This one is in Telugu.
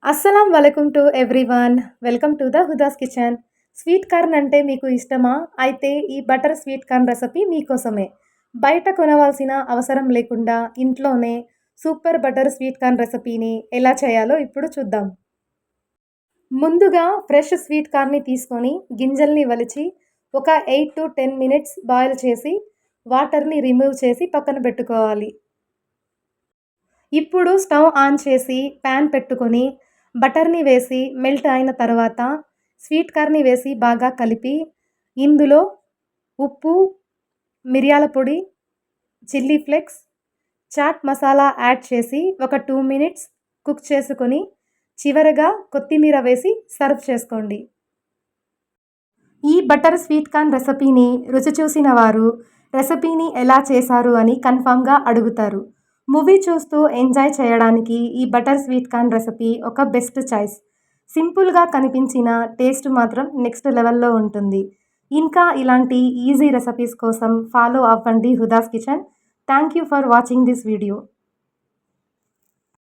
అస్సలాం వలైకుమ్ to everyone. Welcome to the Huda's kitchen. Sweet corn అంటే మీకు ఇష్టమా? అయితే ఈ బటర్ స్వీట్ కార్న్ రెసిపీ మీకోసమే. బయట కొనవలసిన అవసరం లేకుండా ఇంట్లోనే సూపర్ బటర్ స్వీట్ కార్న్ రెసిపీని ఎలా చేయాలో ఇప్పుడు చూద్దాం. ముందుగా ఫ్రెష్ స్వీట్ కార్న్‌ని తీసుకొని గింజల్ని వలిచి ఒక 8-10 మినిట్స్ బాయిల్ చేసి వాటర్‌ని రిమూవ్ చేసి పక్కన పెట్టుకోవాలి. ఇప్పుడు స్టవ్ ఆన్ చేసి పాన్ పెట్టుకొని బటర్‌ని వేసి మెల్ట్ అయిన తర్వాత స్వీట్ కార్న్‌ని వేసి బాగా కలిపి ఇందులో ఉప్పు, మిరియాల పొడి, chilli flakes, chaat masala add చేసి ఒక 2 మినిట్స్ కుక్ చేసుకొని చివరగా కొత్తిమీర వేసి సర్వ్ చేసుకోండి. ఈ బటర్ స్వీట్ కార్న్ రెసిపీని రుచి చూసిన వారు రెసిపీని ఎలా చేశారు అని కన్ఫామ్‌గా అడుగుతారు. మూవీ చూస్తూ ఎంజాయ్ చేయడానికి ఈ బటర్ స్వీట్ కార్న్ రెసిపీ ఒక బెస్ట్ చాయిస్. సింపుల్‌గా కనిపించిన టేస్ట్ మాత్రం నెక్స్ట్ లెవెల్‌లో ఉంటుంది. ఇంకా ఇలాంటి ఈజీ రెసిపీస్ కోసం ఫాలో అవ్వండి Huda's kitchen. Thank you for watching this video.